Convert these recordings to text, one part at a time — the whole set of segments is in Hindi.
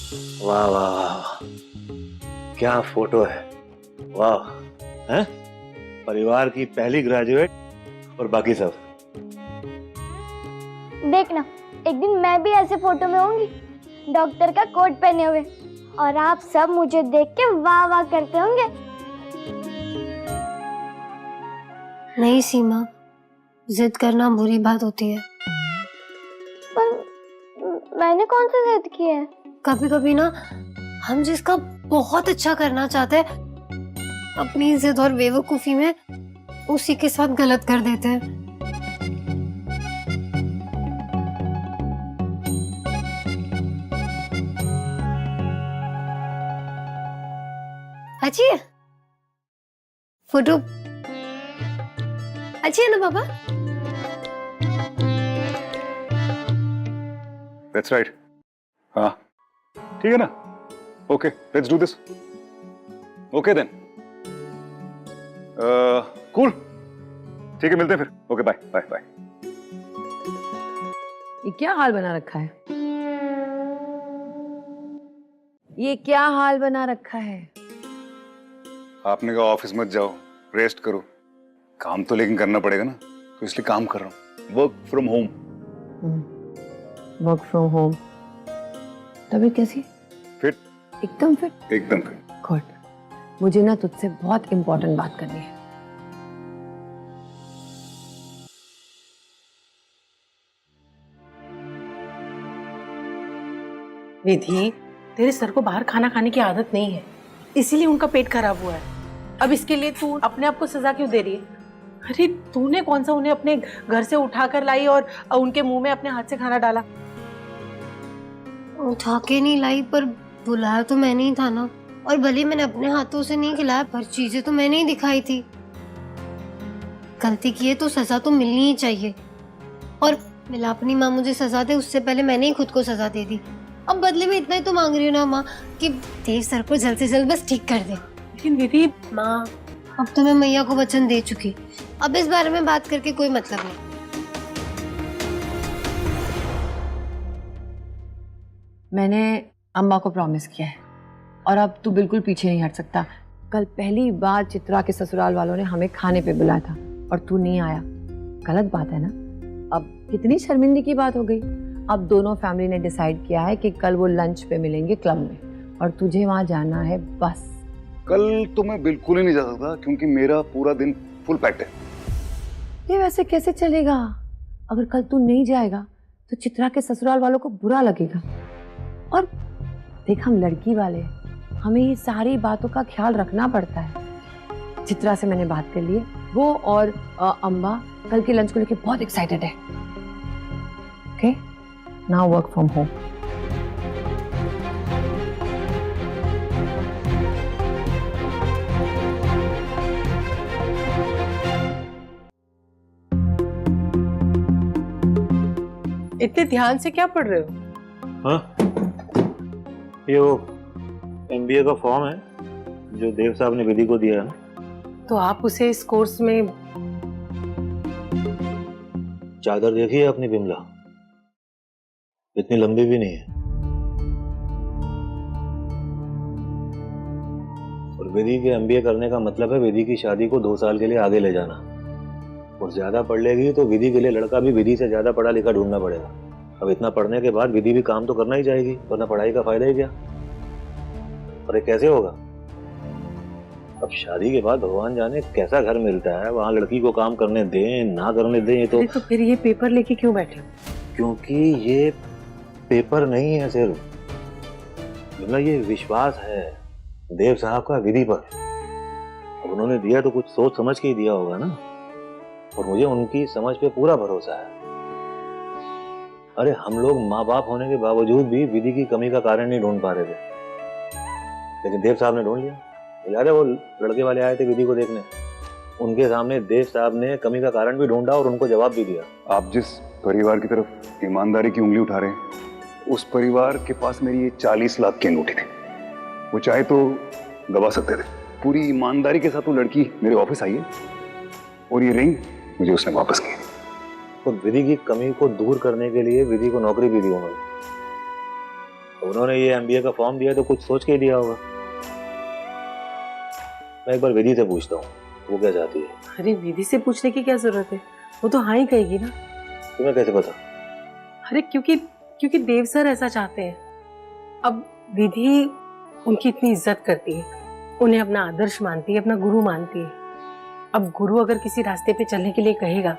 वाह वाह वाह, क्या फोटो है। वाह, हैं? परिवार की पहली ग्रेजुएट और बाकी सब। देखना, एक दिन मैं भी ऐसे फोटो में होंगी, डॉक्टर का कोट पहने हुए, और आप सब मुझे देख के वाह वाह करते होंगे। नहीं सीमा, जिद करना बुरी बात होती है। पर मैंने कौन सा जिद किया है? कभी कभी ना हम जिसका बहुत अच्छा करना चाहते हैं, अपनी जिद और बेवकूफी में उसी के साथ गलत कर देते हैं। अच्छी है फोटो, अच्छी है ना पापा? That's right. हाँ, ठीक है ना? Okay, let's do this. Okay then. Cool. ठीक है, मिलते हैं फिर. Okay, bye, bye, bye. ये क्या हाल बना रखा है? ये क्या हाल बना रखा है? आपने कहा ऑफिस मत जाओ, रेस्ट करो. काम तो लेकिन करना पड़ेगा ना, तो इसलिए काम कर रहा हूँ. Work from home. Work from home. तबीयत कैसी? फिट. एकदम फिट. एकदम फिट. गुड. मुझे ना तुझसे बहुत इंपॉर्टेंट बात करनी है. विधि, तेरे सर को बाहर खाना खाने की आदत नहीं है, इसीलिए उनका पेट खराब हुआ है. अब इसके लिए तू अपने आप को सजा क्यों दे रही है? अरे तूने कौन सा उन्हें अपने घर से उठा कर लाई और उनके मुंह में अपने हाथ से खाना डाला? उठा के नहीं लाई, पर बुलाया तो मैंने ही था ना. और भले मैंने अपने हाथों से नहीं खिलाया, पर चीजें तो मैंने ही दिखाई थी. गलती की है तो सजा तो मिलनी ही चाहिए. और मिलापनी माँ मुझे सजा दे उससे पहले मैंने ही खुद को सजा दे दी. अब बदले में इतना ही तो मांग रही हो ना माँ, कि देव सर को जल्द से जल्द बस ठीक कर दे. लेकिन विधि, माँ, अब तो मैं मैया को वचन दे चुकी, अब इस बारे में बात करके कोई मतलब नहीं. मैंने अम्मा को प्रॉमिस किया है और अब तू बिल्कुल पीछे नहीं हट सकता. कल पहली बार चित्रा के ससुराल वालों ने हमें खाने पे बुलाया था और तू नहीं आया. गलत बात है ना? अब कितनी शर्मिंदगी की बात हो गई. अब दोनों फैमिली ने डिसाइड किया है कि कल वो लंच पे मिलेंगे क्लब में और तुझे वहां जाना है बस. कल तो मैं बिल्कुल ही नहीं जा सकता क्योंकि मेरा पूरा दिन फुल पैक्ड है. ये वैसे कैसे चलेगा? अगर कल तू नहीं जाएगा तो चित्रा के ससुराल वालों को बुरा लगेगा. और देख, हम लड़की वाले हैं, हमें ये सारी बातों का ख्याल रखना पड़ता है. चित्रा से मैंने बात कर ली है, वो और अम्बा कल के लंच को लेके बहुत एक्साइटेड है. Okay, now work from home. इतने ध्यान से क्या पढ़ रहे हो? हाँ, ये वो MBA का फॉर्म है जो देव साहब ने विधि को दिया है. तो आप उसे इस कोर्स में... चादर देखी है अपनी बिमला, इतनी लंबी भी नहीं है. और विधि के MBA करने का मतलब है विधि की शादी को 2 साल के लिए आगे ले जाना. और ज्यादा पढ़ लेगी तो विधि के लिए लड़का भी विधि से ज्यादा पढ़ा लिखा ढूंढना पड़ेगा. अब इतना पढ़ने के बाद विधि भी काम तो करना ही चाहेगी, वरना पढ़ाई का फायदा ही क्या? और ये कैसे होगा? अब शादी के बाद भगवान जाने कैसा घर मिलता है, वहां लड़की को काम करने दें ना करने दें. ये तो फिर ये पेपर लेके क्यों बैठे? क्योंकि ये पेपर नहीं है सिर्फ, मतलब ये विश्वास है देव साहब का विधि पर. अब उन्होंने दिया तो कुछ सोच समझ के ही दिया होगा ना, और मुझे उनकी समझ पे पूरा भरोसा है. अरे हम लोग माँ बाप होने के बावजूद भी विधि की कमी का कारण नहीं ढूंढ पा रहे थे, लेकिन देव साहब ने ढूंढ लिया. याद है वो लड़के वाले आए थे विधि को देखने, उनके सामने देव साहब ने कमी का कारण भी ढूंढा और उनको जवाब भी दिया. आप जिस परिवार की तरफ ईमानदारी की उंगली उठा रहे हैं, उस परिवार के पास मेरी ये 40 लाख की अंगूठी थी. वो चाहे तो दबा सकते थे. पूरी ईमानदारी के साथ वो लड़की मेरे ऑफिस आई है और ये रिंग मुझे उसने वापस की. और विधि की कमी को दूर करने के लिए विधि को नौकरी भी दी उन्होंने. उन्होंने ये एमबीए का फॉर्म दिया तो कुछ सोच के ही दिया होगा। मैं एक बार विधि से पूछता हूँ वो क्या चाहती है। अरे विधि से पूछने की क्या जरूरत है, वो तो हाँ ही कहेगी ना। तुम्हें कैसे पता? अरे क्योंकि देव सर ऐसा चाहते हैं। अब विधि उनकी इतनी इज्जत करती है, उन्हें अपना आदर्श मानती है, अपना गुरु मानती है। अब गुरु अगर किसी रास्ते पे चलने के लिए कहेगा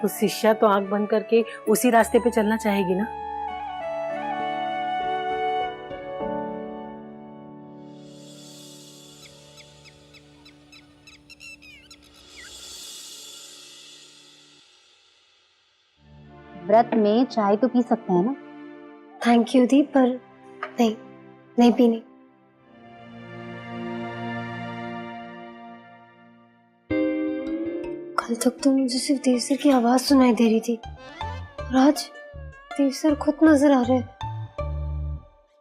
तो शिष्या तो आंख बंद करके उसी रास्ते पे चलना चाहेगी ना। व्रत में चाय तो पी सकते हैं ना? थैंक यू दी, पर नहीं पीनी। कल तक तो मुझे सिर्फ देव सर की आवाज सुनाई दे रही थी और आज देव सर खुद नजर आ रहे हैं।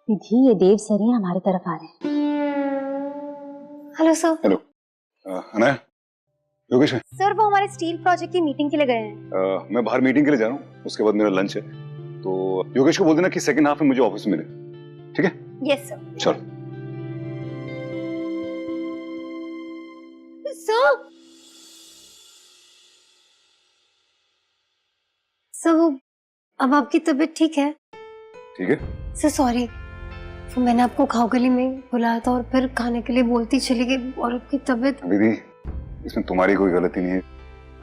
विधि, ये देव सर ही हमारी तरफ आ रहे हैं। Hello sir. हेलो अनया, योगेश है? सर वो हमारे स्टील प्रोजेक्ट की मीटिंग के लिए गए हैं। मैं बाहर मीटिंग के लिए जा रहा हूँ, उसके बाद मेरा लंच है, तो योगेश को बोल देना कि सेकंड हाफ में मुझे ऑफिस में मिले। ठीक है? Yes sir. चलो। सर वो अब आपकी तबीयत ठीक है? ठीक है। सर सॉरी, तो मैंने आपको खाओ गली में बुलाया था और फिर खाने के लिए बोलती चली गई और आपकी तबीयत। विधि, इसमें तुम्हारी कोई गलती नहीं है।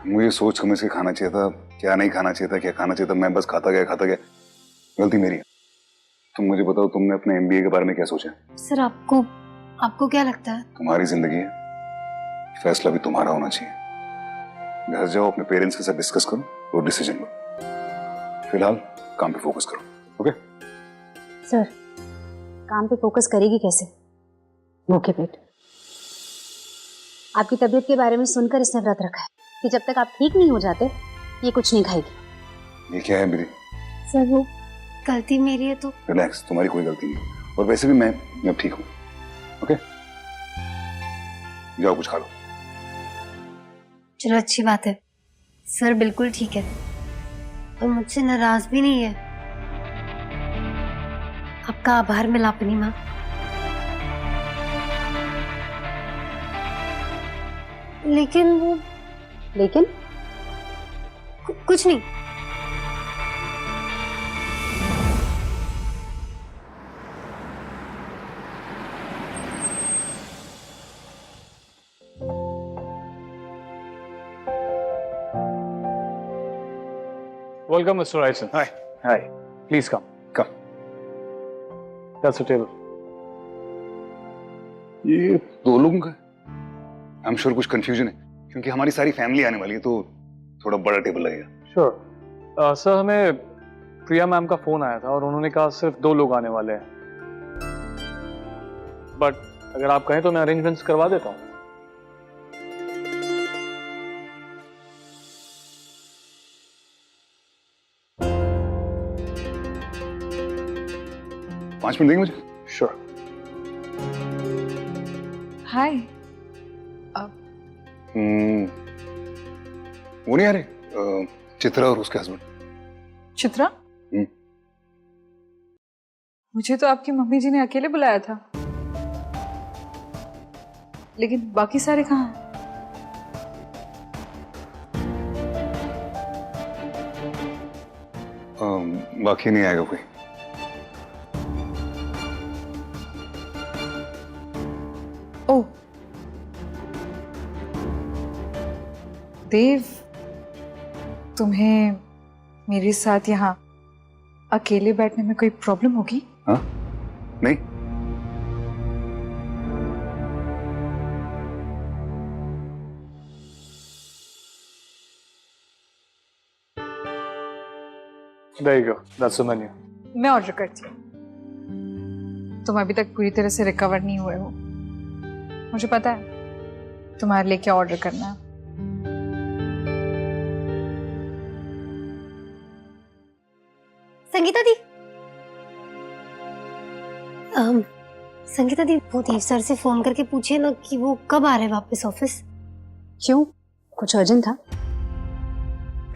मुझे सोच समझ के खाना चाहिए था, क्या नहीं खाना चाहिए था, क्या खाना चाहिए था, मैं बस खाता गया। गलती मेरी है। तुम मुझे बताओ, तुमने अपने एमबीए के बारे में क्या सोचा? सर आपको क्या लगता है? तुम्हारी जिंदगी है, फैसला भी तुम्हारा होना चाहिए। घर जाओ, अपने पेरेंट्स के साथ डिस्कस करो और डिसीजन लो। फिलहाल काम पे फोकस करो। ओके? सर, काम पे फोकस करेगी कैसे? भूखे पेट। आपकी तबीयत के बारे में सुनकर इसने व्रत रखा है कि जब तक आप ठीक नहीं हो जाते ये कुछ नहीं खाएगी। ये क्या है विधि? सर वो गलती मेरी है तो। रिलैक्स, तुम्हारी कोई गलती नहीं, और वैसे भी मैं अब ठीक हूँ। ओके? जाओ कुछ खा लो। चलो अच्छी बात है, सर बिल्कुल ठीक है और मुझसे नाराज भी नहीं है। आपका आभार मिलापनी माँ। लेकिन कुछ नहीं। Welcome, Mr. Ryson. Hi. Hi. Please come. Come. That's the table. ये दो लोगों का आई एम श्योर कुछ कंफ्यूजन है, क्योंकि हमारी सारी फैमिली आने वाली है, तो थोड़ा बड़ा टेबल लगेगा। Sure. सर हमें प्रिया मैम का फोन आया था और उन्होंने कहा सिर्फ 2 लोग आने वाले हैं, बट अगर आप कहें तो मैं अरेंजमेंट्स करवा देता हूँ। पाँच मिनट देंगे मुझे? श्योर। हाय। वो नहीं आ रहे, चित्रा और उसके हस्बैंड। चित्रा? मुझे तो आपकी मम्मी जी ने अकेले बुलाया था, लेकिन बाकी सारे कहाँ हैं? बाकी नहीं आएगा कोई। ओह देव, तुम्हें मेरे साथ यहाँ अकेले बैठने में कोई प्रॉब्लम होगी? हाँ? नहीं। There you go. That's the menu. मैं ऑर्डर करती हूँ। तुम अभी तक पूरी तरह से रिकवर नहीं हुए हो, मुझे पता है तुम्हारे लिए क्या ऑर्डर करना है। संगीता दी, संगीता दी, वो देव सर से फोन करके पूछिए ना कि वो कब आ रहे हैं वापस ऑफिस। क्यों, कुछ अर्जेंट था?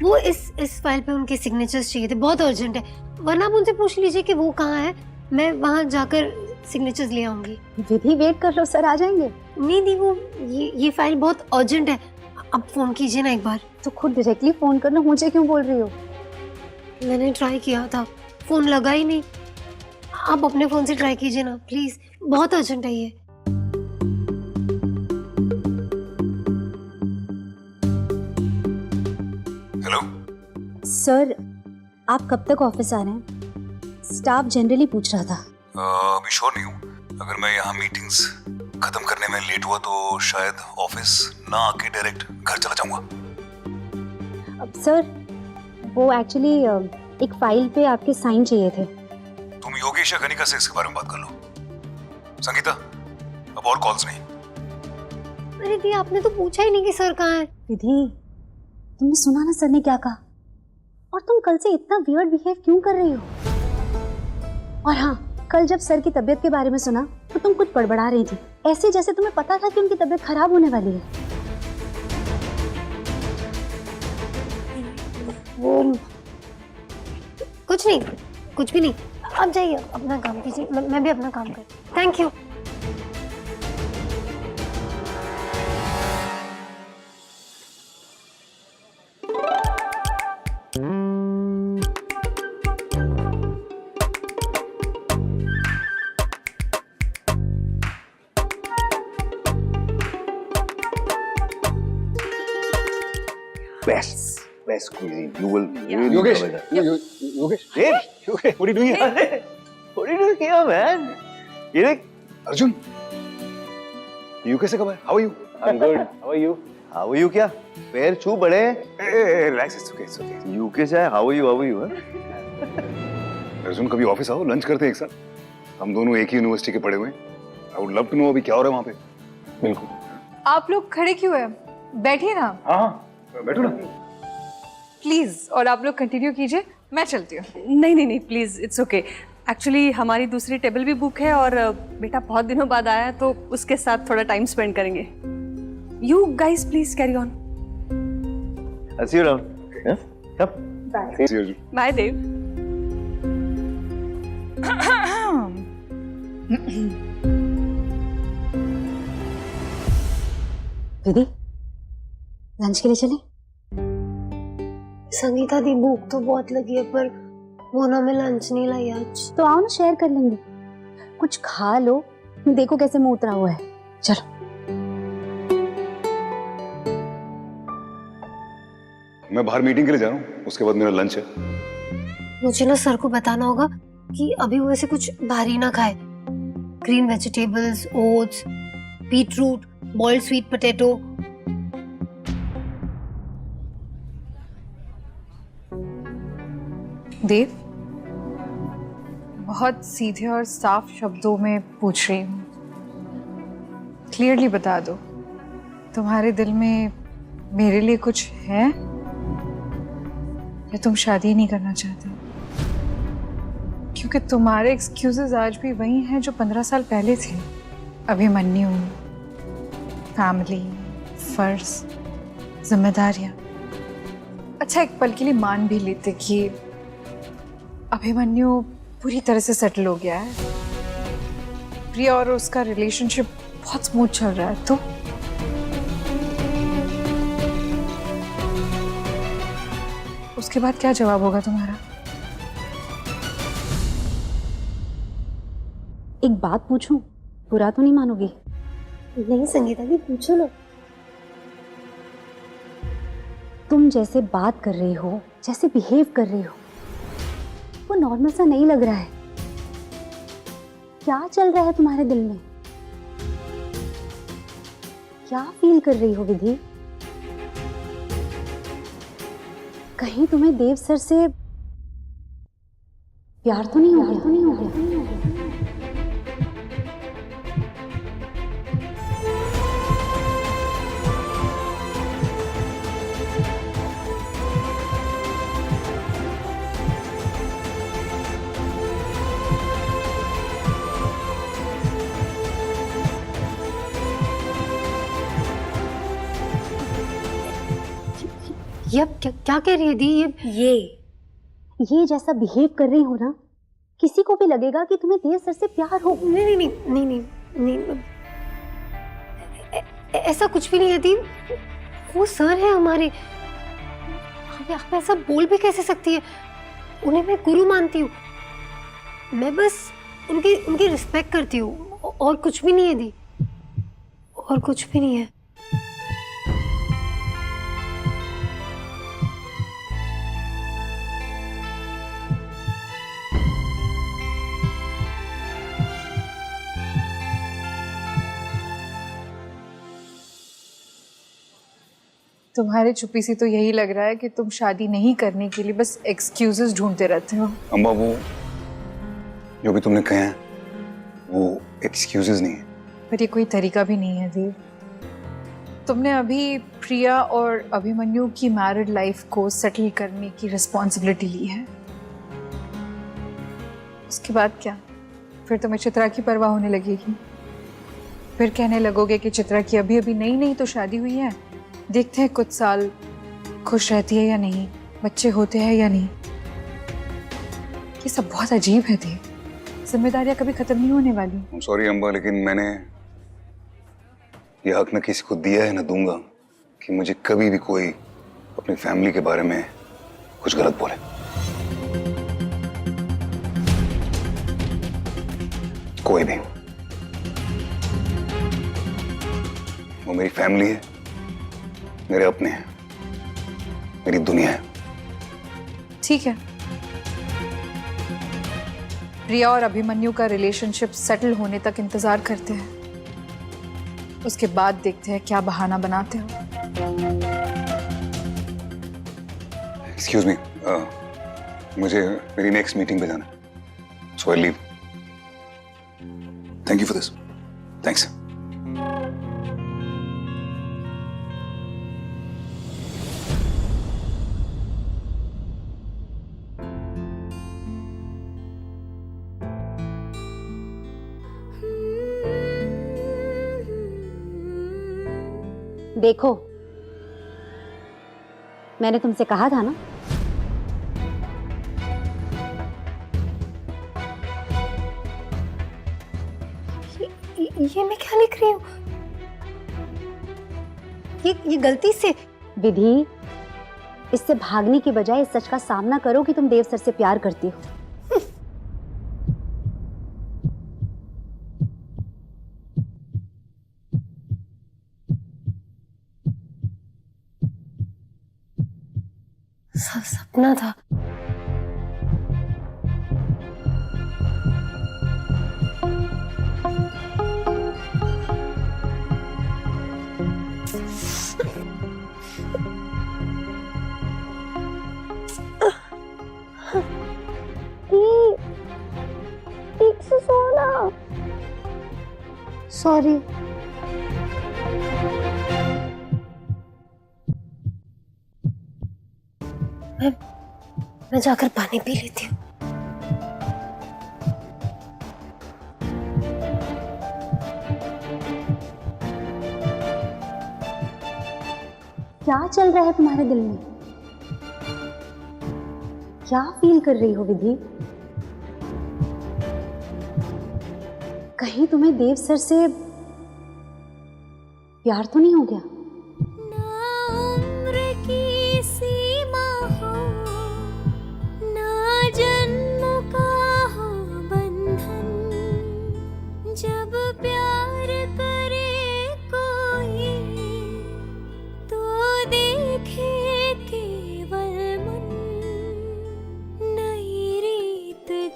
वो इस फाइल पे उनके सिग्नेचर्स चाहिए थे, बहुत अर्जेंट है, वरना आप उनसे पूछ लीजिए कि वो कहाँ है, मैं वहाँ जाकर सिग्नेचर्स ले आऊंगी। विधि वेट कर लो, सर आ जाएंगे। नहीं दी, वो ये फाइल बहुत अर्जेंट है। अब फोन कीजिए ना एक बार। तो खुद डायरेक्टली फोन कर लो, मुझे क्यों बोल रही हो? मैंने ट्राई किया था, फोन लगा ही नहीं। आप अपने फोन से ट्राई कीजिए ना प्लीज, बहुत अर्जेंट है ये। हेलो सर, आप कब तक ऑफिस आ रहे हैं? स्टाफ जनरली पूछ रहा था। अभी श्योर नहीं हूँ। अगर मैं यहाँ मीटिंग्स खत्म करने में लेट हुआ तो शायद ऑफिस ना आके डायरेक्ट घर चला जाऊंगा। अब सर, वो एक्चुअली एक फाइल पे आपके साइन चाहिए थे। तुम योगेश या गनिका से इसके बारे में बात कर लो। संगीता, अब और कॉल्स नहीं। अरे दी, आपने तो पूछा ही नहीं कि सर कहाँ है। विधि, तुमने सुना ना सर ने क्या कहा? और तुम कल से इतना वियर्ड बिहेव क्यों कर रही हो? और हाँ, कल जब सर की तबीयत के बारे में सुना तो तुम कुछ बड़बड़ा रही थी, ऐसे जैसे तुम्हें पता था कि उनकी तबीयत खराब होने वाली है। वो कुछ नहीं, कुछ भी नहीं। आप जाइए, अपना काम कीजिए, मैं भी अपना काम कर। Thank you. Best cuisine. You will really Yogesh, enjoy that. Yogesh, Hey, योगेsh, what are you doing here? what are you doing here, man? ये देख, अर्जुन, यूके से कब है? How are you? I'm good. How are you? How are you क्या? पैर छू बड़े। Relax, it's okay, it's okay. UK से है, how are you? How are you? हाँ? अर्जुन, कभी ऑफिस आओ, लंच करते हैं एक साथ। हम दोनों एक ही यूनिवर्सिटी के पढ़े हुए हैं। I would love to know अभी क्या हो रहा है वहाँ पे। बिल्कुल। आप लोग खड़े क्यों हैं? बैठिए ना हाँ, बैठो ना। प्लीज, और आप लोग कंटिन्यू कीजिए, मैं चलती हूँ। नहीं प्लीज, इट्स ओके। एक्चुअली हमारी दूसरी टेबल भी बुक है और बेटा बहुत दिनों बाद आया है तो उसके साथ थोड़ा टाइम स्पेंड करेंगे। You guys please carry on. I'll see you around. Yeah? Yep. See you, Arjun. Bye Dev. Vidhi, lunch के लिए चले? संगीता दी, भूख तो बहुत लगी है, पर वो ना मैं लंच नहीं लाई आज। तो आओ ना, शेयर कर लेंगे। कुछ खा लो, देखो कैसे मुंह उतरा हुआ है। चलो। मैं बाहर मीटिंग के लिए जा रहा हूँ, उसके बाद मेरा लंच है। मुझे ना सर को बताना होगा कि अभी वो ऐसे कुछ भारी ना खाए। Green vegetables, oats, beetroot, boiled sweet potato. Dev, बहुत सीधे और साफ शब्दों में पूछ रही हूँ, क्लियरली बता दो, तुम्हारे दिल में मेरे लिए कुछ है या तुम शादी नहीं करना चाहते? क्योंकि तुम्हारे एक्सक्यूजेस आज भी वही हैं जो 15 साल पहले थे। अभिमन्यु, फैमिली, फर्ज, जिम्मेदारियां। अच्छा, एक पल के लिए मान भी लेते कि अभिमन्यु पूरी तरह से सेटल हो गया है, प्रिया और उसका रिलेशनशिप बहुत स्मूथ चल रहा है, तो उसके बाद क्या जवाब होगा तुम्हारा? एक बात पूछूं, बुरा तो नहीं मानोगी? नहीं संगीता दी, पूछो ना। तुम जैसे बात कर रही हो, जैसे बिहेव कर रही हो, वो नॉर्मल सा नहीं लग रहा है। क्या चल रहा है तुम्हारे दिल में? क्या फील कर रही हो विधि? कहीं तुम्हें देव सर से प्यार तो नहीं हो गया? ये अब क्या कह रही है दी? ये ये जैसा बिहेव कर रही हो ना, किसी को भी लगेगा कि तुम्हें देव सर से प्यार हो। नहीं नहीं नहीं नहीं नहीं, नहीं। ऐसा कुछ भी नहीं है दी, वो सर है हमारे। आप ऐसा बोल भी कैसे सकती है? उन्हें मैं गुरु मानती हूँ, मैं बस उनकी रिस्पेक्ट करती हूँ, और कुछ भी नहीं है दी, और कुछ भी नहीं है। तुम्हारे चुप्पी से तो यही लग रहा है कि तुम शादी नहीं करने के लिए बस एक्सक्यूजेस ढूंढते रहते हो। अम्मा, वो जो भी तुमने कहे हैं वो एक्सक्यूजेस नहीं है। पर ये कोई तरीका भी नहीं है देव। तुमने अभी प्रिया और अभिमन्यु की मैरिड लाइफ को सेटल करने की रिस्पॉन्सिबिलिटी ली है, उसके बाद क्या? फिर तुम्हें चित्रा की परवाह होने लगेगी, फिर कहने लगोगे कि चित्रा की अभी अभी नई तो शादी हुई है, देखते हैं कुछ साल खुश रहती है या नहीं, बच्चे होते हैं या नहीं। ये सब बहुत अजीब है देव, जिम्मेदारियां कभी खत्म नहीं होने वाली। सॉरी अम्बा, लेकिन मैंने ये हक न किसी को दिया है न दूंगा कि मुझे कभी भी कोई अपनी फैमिली के बारे में कुछ गलत बोले। कोई भी, वो मेरी फैमिली है, मेरे अपने हैं, मेरी दुनिया है। ठीक है, प्रिया और अभिमन्यु का रिलेशनशिप सेटल होने तक इंतजार करते हैं, उसके बाद देखते हैं क्या बहाना बनाते हो। एक्सक्यूज मी, मुझे मेरी नेक्स्ट मीटिंग पे जाना है, so I leave. Thank you for this. Thanks. देखो, मैंने तुमसे कहा था ना, ये मैं क्या लिख रही हूँ? ये गलती से। विधि, इससे भागने की बजाय इस सच का सामना करो कि तुम देव सर से प्यार करती हो। सपना था। ठीक से सोना। सॉरी। मैं जाकर पानी पी लेती हूँ। क्या चल रहा है तुम्हारे दिल में? क्या फील कर रही हो विधि? कहीं तुम्हें देव सर से प्यार तो नहीं हो गया?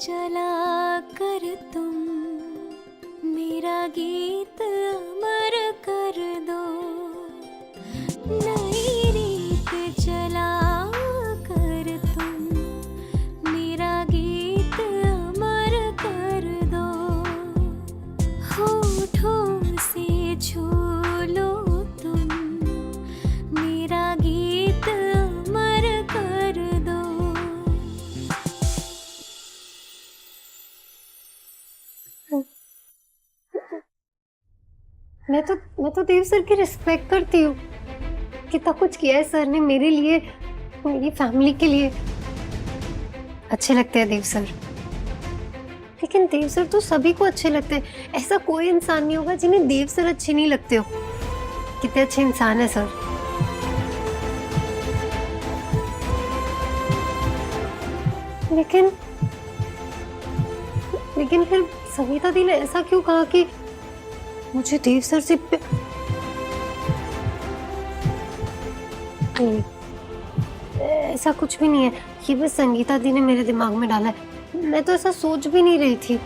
चला कर तुम मेरा गीत अमर कर दो, नई रीत चला कर तुम मेरा गीत अमर कर दो, होठों से छू लो तुम मेरा गीत अमर कर दो। मैं तो देव सर की रिस्पेक्ट करती हूँ। कितना कुछ किया है सर ने मेरे लिए, मेरी फैमिली के लिए। अच्छे लगते हैं देव सर। लेकिन देव सर तो सभी को अच्छे लगते हैं। ऐसा कोई इंसान नहीं होगा जिन्हें देव सर अच्छे नहीं लगते हो। कितने अच्छे इंसान है सर। लेकिन लेकिन फिर संगीता दी ने ऐसा क्यों कहा कि मुझे देव सर से नहीं, ऐसा कुछ भी नहीं है। ये बस संगीता दी ने मेरे दिमाग में डाला है। मैं तो ऐसा सोच भी नहीं रही थी।